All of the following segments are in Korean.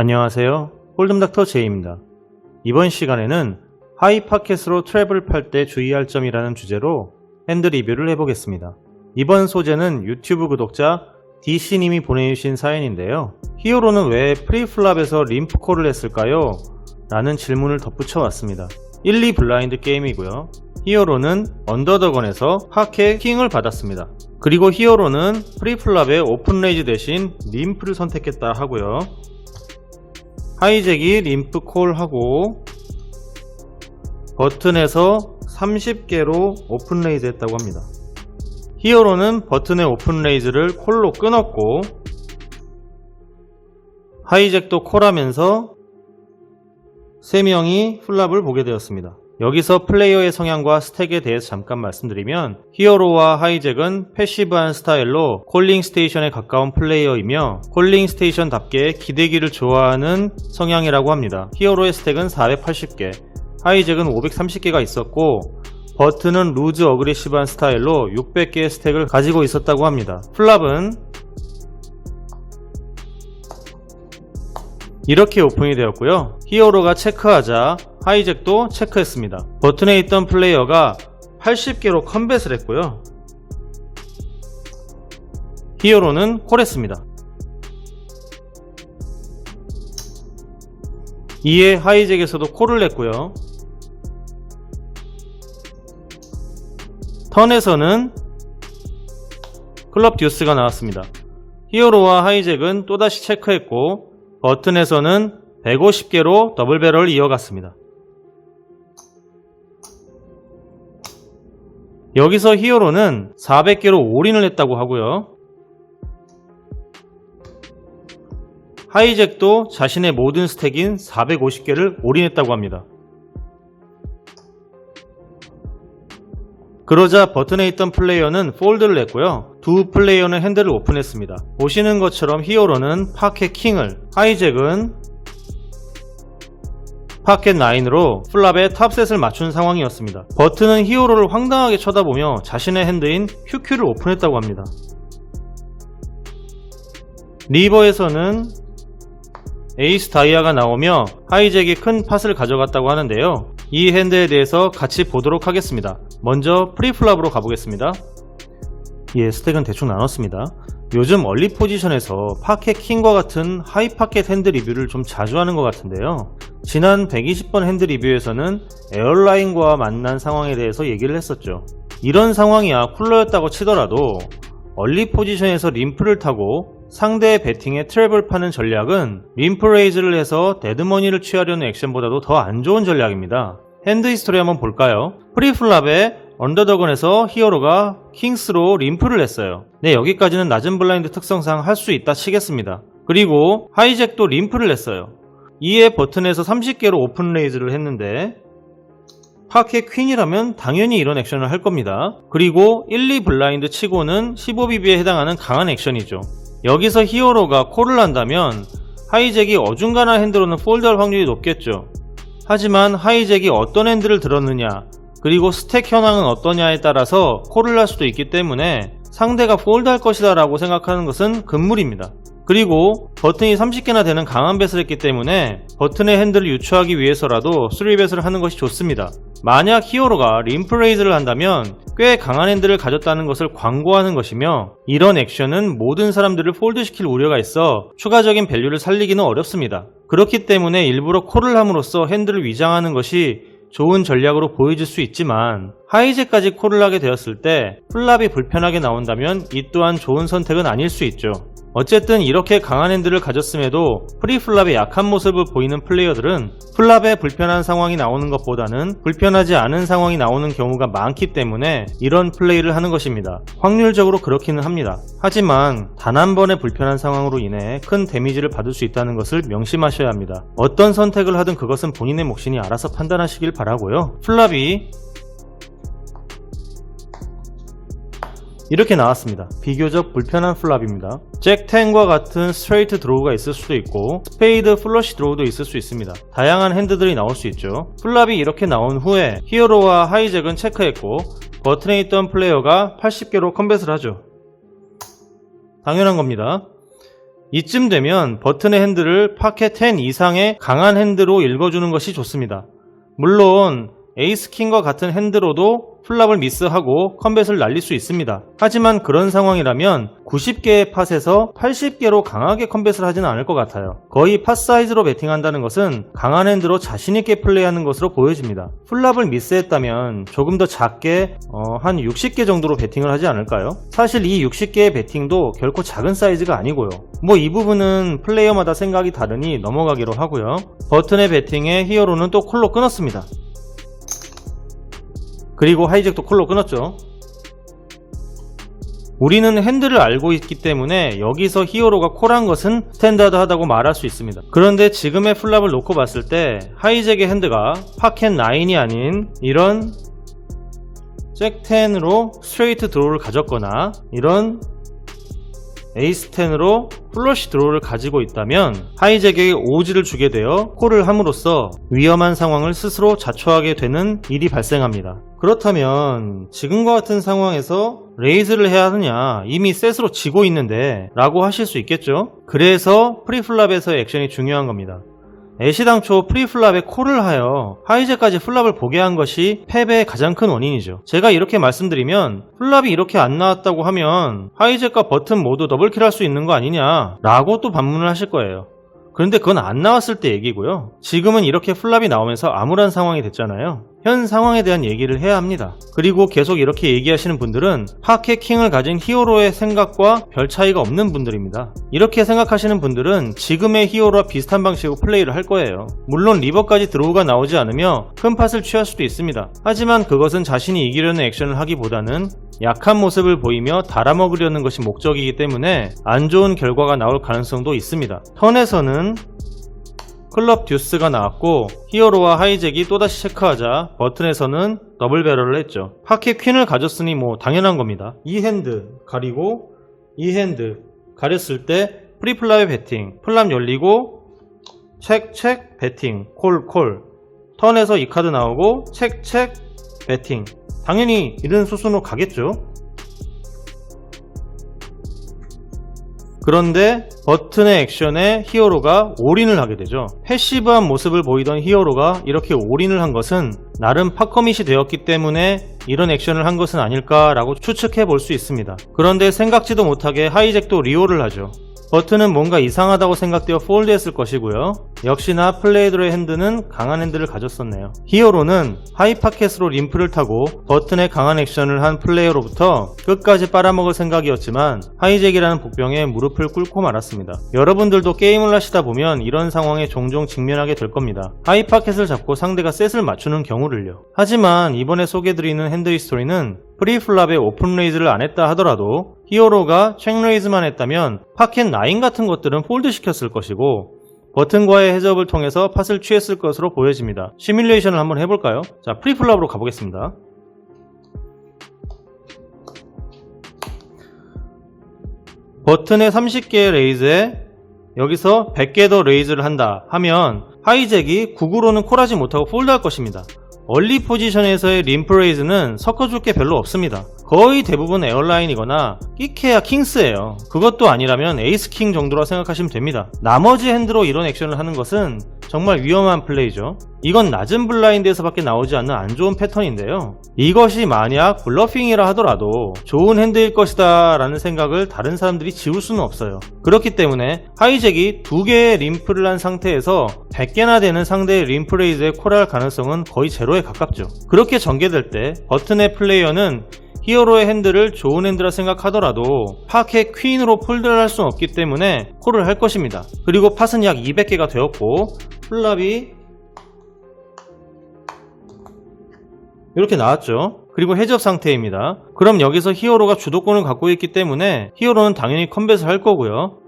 안녕하세요. 홀덤닥터 제이입니다. 이번 시간에는 하이 파켓으로 트랩을 팔 때 주의할 점이라는 주제로 핸드 리뷰를 해보겠습니다. 이번 소재는 유튜브 구독자 DC님이 보내주신 사연인데요. 히어로는 왜 프리플랍에서 림프콜을 했을까요? 라는 질문을 덧붙여 왔습니다. 1, 2 블라인드 게임이고요. 히어로는 언더더건에서 파켓 킹을 받았습니다. 그리고 히어로는 프리플랍의 오픈레이즈 대신 림프를 선택했다 하고요. 하이잭이 림프콜하고 버튼에서 30개로 오픈레이즈 했다고 합니다. 히어로는 버튼의 오픈레이즈를 콜로 끊었고 하이잭도 콜하면서 3명이 플랍을 보게 되었습니다. 여기서 플레이어의 성향과 스택에 대해서 잠깐 말씀드리면 히어로와 하이잭은 패시브한 스타일로 콜링 스테이션에 가까운 플레이어이며 콜링 스테이션답게 기대기를 좋아하는 성향이라고 합니다. 히어로의 스택은 480개, 하이잭은 530개가 있었고 버튼은 루즈 어그레시브한 스타일로 600개의 스택을 가지고 있었다고 합니다. 플랍은 이렇게 오픈이 되었고요. 히어로가 체크하자 하이잭도 체크했습니다. 버튼에 있던 플레이어가 80개로 컴뱃을 했고요. 히어로는 콜했습니다. 이에 하이잭에서도 콜을 했고요. 턴에서는 클럽 듀스가 나왔습니다. 히어로와 하이잭은 또다시 체크했고 버튼에서는 150개로 더블 배럴을 이어갔습니다. 여기서 히어로는 400개로 올인을 했다고 하고요. 하이잭도 자신의 모든 스택인 450개를 올인했다고 합니다. 그러자 버튼에 있던 플레이어는 폴드를 했고요. 두 플레이어는 핸들을 오픈했습니다. 보시는 것처럼 히어로는 파켓 킹을, 하이잭은 파켓 9으로 플랍의 탑셋을 맞춘 상황이었습니다. 버튼은 히어로를 황당하게 쳐다보며 자신의 핸드인 QQ를 오픈했다고 합니다. 리버에서는 에이스 다이아가 나오며 하이잭이 큰 팟을 가져갔다고 하는데요. 이 핸드에 대해서 같이 보도록 하겠습니다. 먼저 프리플랍으로 가보겠습니다. 스택은 대충 나눴습니다. 요즘 얼리 포지션에서 파켓 킹과 같은 하이 파켓 핸드 리뷰를 좀 자주 하는 것 같은데요. 지난 120번 핸드 리뷰에서는 에어라인과 만난 상황에 대해서 얘기를 했었죠. 이런 상황이야 쿨러였다고 치더라도 얼리 포지션에서 림프를 타고 상대의 배팅에 트랩을 파는 전략은 림프 레이즈를 해서 데드머니를 취하려는 액션보다도 더 안 좋은 전략입니다. 핸드 히스토리 한번 볼까요? 프리플랍의 언더더건에서 히어로가 킹스로 림프를 했어요. 여기까지는 낮은 블라인드 특성상 할 수 있다 치겠습니다. 그리고 하이잭도 림프를 했어요. 이에 버튼에서 30개로 오픈 레이즈를 했는데 파켓 퀸이라면 당연히 이런 액션을 할 겁니다. 그리고 1, 2 블라인드 치고는 15BB에 해당하는 강한 액션이죠. 여기서 히어로가 콜을 한다면 하이잭이 어중간한 핸드로는 폴드할 확률이 높겠죠. 하지만 하이잭이 어떤 핸드를 들었느냐 그리고 스택 현황은 어떠냐에 따라서 콜을 할 수도 있기 때문에 상대가 폴드할 것이다 라고 생각하는 것은 금물입니다. 그리고 버튼이 30개나 되는 강한 뱃을 했기 때문에 버튼의 핸들을 유추하기 위해서라도 3뱃을 하는 것이 좋습니다. 만약 히어로가 림프 레이즈를 한다면 꽤 강한 핸들을 가졌다는 것을 광고하는 것이며 이런 액션은 모든 사람들을 폴드시킬 우려가 있어 추가적인 밸류를 살리기는 어렵습니다. 그렇기 때문에 일부러 콜을 함으로써 핸들을 위장하는 것이 좋은 전략으로 보여질 수 있지만 하이잭까지 콜을 하게 되었을 때 플랍이 불편하게 나온다면 이 또한 좋은 선택은 아닐 수 있죠. 어쨌든 이렇게 강한 핸들을 가졌음에도 프리플랍의 약한 모습을 보이는 플레이어들은 플랍에 불편한 상황이 나오는 것보다는 불편하지 않은 상황이 나오는 경우가 많기 때문에 이런 플레이를 하는 것입니다. 확률적으로 그렇기는 합니다. 하지만 단 한 번의 불편한 상황으로 인해 큰 데미지를 받을 수 있다는 것을 명심하셔야 합니다. 어떤 선택을 하든 그것은 본인의 몫이니 알아서 판단하시길 바라고요. 플랍이 이렇게 나왔습니다. 비교적 불편한 플랍입니다. 잭 10과 같은 스트레이트 드로우가 있을 수도 있고 스페이드 플러시 드로우도 있을 수 있습니다. 다양한 핸드들이 나올 수 있죠. 플랍이 이렇게 나온 후에 히어로와 하이잭은 체크했고 버튼에 있던 플레이어가 80개로 컴뱃을 하죠. 당연한 겁니다. 이쯤 되면 버튼의 핸들을 파켓 10 이상의 강한 핸드로 읽어주는 것이 좋습니다. 물론 에이스킹과 같은 핸드로도 플랍을 미스하고 컴뱃을 날릴 수 있습니다. 하지만 그런 상황이라면 90개의 팟에서 80개로 강하게 컴뱃을 하지는 않을 것 같아요. 거의 팟 사이즈로 배팅한다는 것은 강한 핸드로 자신있게 플레이하는 것으로 보여집니다. 플랍을 미스했다면 조금 더 작게 한 60개 정도로 배팅을 하지 않을까요? 사실 이 60개의 배팅도 결코 작은 사이즈가 아니고요. 이 부분은 플레이어마다 생각이 다르니 넘어가기로 하고요. 버튼의 배팅에 히어로는 또 콜로 끊었습니다. 그리고 하이잭도 콜로 끊었죠. 우리는 핸들을 알고 있기 때문에 여기서 히어로가 콜한 것은 스탠다드하다고 말할 수 있습니다. 그런데 지금의 플랍을 놓고 봤을 때 하이잭의 핸드가 파켓 9이 아닌 이런 잭 10으로 스트레이트 드로우를 가졌거나 이런 에이스 10으로 플러시 드로우를 가지고 있다면 하이잭에게 오지를 주게 되어 콜을 함으로써 위험한 상황을 스스로 자초하게 되는 일이 발생합니다. 그렇다면 지금과 같은 상황에서 레이즈를 해야 하느냐, 이미 셋으로 지고 있는데 라고 하실 수 있겠죠. 그래서 프리플랍에서의 액션이 중요한 겁니다. 애시당초 프리플랍에 콜을 하여 하이잭까지 플랍을 보게 한 것이 패배의 가장 큰 원인이죠. 제가 이렇게 말씀드리면 플랍이 이렇게 안 나왔다고 하면 하이잭과 버튼 모두 더블킬 할 수 있는 거 아니냐 라고 또 반문을 하실 거예요. 그런데 그건 안 나왔을 때 얘기고요. 지금은 이렇게 플랍이 나오면서 암울한 상황이 됐잖아요. 현 상황에 대한 얘기를 해야 합니다. 그리고 계속 이렇게 얘기하시는 분들은 파켓 킹을 가진 히어로의 생각과 별 차이가 없는 분들입니다. 이렇게 생각하시는 분들은 지금의 히어로와 비슷한 방식으로 플레이를 할 거예요. 물론 리버까지 드로우가 나오지 않으며 큰 팟을 취할 수도 있습니다. 하지만 그것은 자신이 이기려는 액션을 하기보다는 약한 모습을 보이며 달아먹으려는 것이 목적이기 때문에 안 좋은 결과가 나올 가능성도 있습니다. 턴에서는 클럽 듀스가 나왔고 히어로와 하이잭이 또다시 체크하자 버튼에서는 더블 배럴을 했죠. 파켓 퀸을 가졌으니 당연한 겁니다. 이 핸드 가리고 이 핸드 가렸을 때 프리플랍의 배팅, 플랍 열리고 책 배팅, 콜 턴에서 이 카드 나오고 책 배팅, 당연히 이런 수순으로 가겠죠. 그런데 버튼의 액션에 히어로가 올인을 하게 되죠. 패시브한 모습을 보이던 히어로가 이렇게 올인을 한 것은 나름 팟커밋이 되었기 때문에 이런 액션을 한 것은 아닐까라고 추측해 볼 수 있습니다. 그런데 생각지도 못하게 하이잭도 리올을 하죠. 버튼은 뭔가 이상하다고 생각되어 폴드했을 것이고요. 역시나 플레이드의 핸드는 강한 핸드를 가졌었네요. 히어로는 하이파켓으로 림프를 타고 버튼의 강한 액션을 한 플레이어로부터 끝까지 빨아먹을 생각이었지만 하이잭이라는 복병에 무릎을 꿇고 말았습니다. 여러분들도 게임을 하시다 보면 이런 상황에 종종 직면하게 될 겁니다. 하이파켓을 잡고 상대가 셋을 맞추는 경우를요. 하지만 이번에 소개해드리는 핸드 히스토리는 프리플랍에 오픈 레이즈를 안 했다 하더라도 히어로가 책 레이즈만 했다면 파켓 9 같은 것들은 폴드 시켰을 것이고 버튼과의 해접을 통해서 팟을 취했을 것으로 보여집니다. 시뮬레이션을 한번 해볼까요? 자, 프리플랍으로 가보겠습니다. 버튼에 30개의 레이즈에 여기서 100개 더 레이즈를 한다 하면 하이잭이 구구로는 콜하지 못하고 폴드할 것입니다. 얼리 포지션에서의 림프 레이즈는 섞어줄 게 별로 없습니다. 거의 대부분 에어라인이거나 끼케야 킹스예요. 그것도 아니라면 에이스 킹 정도라 생각하시면 됩니다. 나머지 핸드로 이런 액션을 하는 것은 정말 위험한 플레이죠. 이건 낮은 블라인드에서 밖에 나오지 않는 안 좋은 패턴인데요. 이것이 만약 블러핑이라 하더라도 좋은 핸드일 것이다 라는 생각을 다른 사람들이 지울 수는 없어요. 그렇기 때문에 하이잭이 2개의 림프를 한 상태에서 100개나 되는 상대의 림프 레이즈에 콜할 가능성은 거의 제로에 가깝죠. 그렇게 전개될 때 버튼의 플레이어는 히어로의 핸드를 좋은 핸드라 생각하더라도 파켓 퀸으로 폴드를 할 수는 없기 때문에 콜을 할 것입니다. 그리고 팟은 약 200개가 되었고 플랍이 이렇게 나왔죠. 그리고 해접 상태입니다. 그럼 여기서 히어로가 주도권을 갖고 있기 때문에 히어로는 당연히 컴뱃을 할 거고요.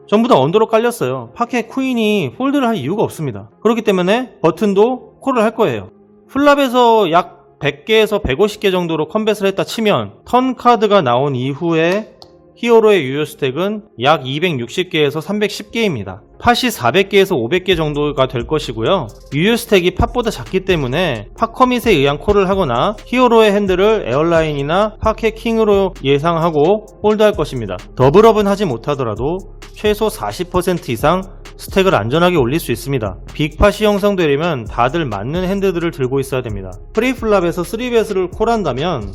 전부 다 언더로 깔렸어요. 파켓 퀸이 폴드를 할 이유가 없습니다. 그렇기 때문에 버튼도 콜을 할 거예요. 플랍에서 약 100개에서 150개 정도로 컴뱃을 했다 치면 턴 카드가 나온 이후에 히어로의 유효 스택은 약 260개에서 310개입니다. 팟이 400개에서 500개 정도가 될 것이고요. 유효 스택이 팟보다 작기 때문에 팟 커밋에 의한 콜을 하거나 히어로의 핸들을 에어라인이나 파켓 킹으로 예상하고 홀드할 것입니다. 더블업은 하지 못하더라도 최소 40% 이상 스택을 안전하게 올릴 수 있습니다. 빅팟이 형성되려면 다들 맞는 핸드들을 들고 있어야 됩니다. 프리플랍에서 3배스를 콜한다면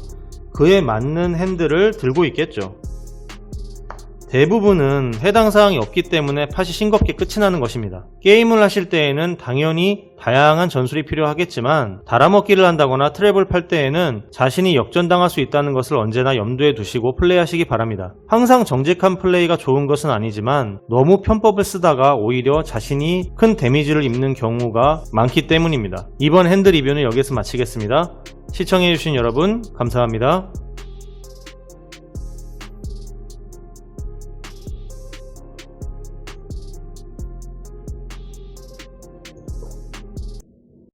그에 맞는 핸들을 들고 있겠죠. 대부분은 해당 사항이 없기 때문에 팟이 싱겁게 끝이 나는 것입니다. 게임을 하실 때에는 당연히 다양한 전술이 필요하겠지만 달아먹기를 한다거나 트랩을 팔 때에는 자신이 역전당할 수 있다는 것을 언제나 염두에 두시고 플레이하시기 바랍니다. 항상 정직한 플레이가 좋은 것은 아니지만 너무 편법을 쓰다가 오히려 자신이 큰 데미지를 입는 경우가 많기 때문입니다. 이번 핸드 리뷰는 여기서 마치겠습니다. 시청해주신 여러분 감사합니다.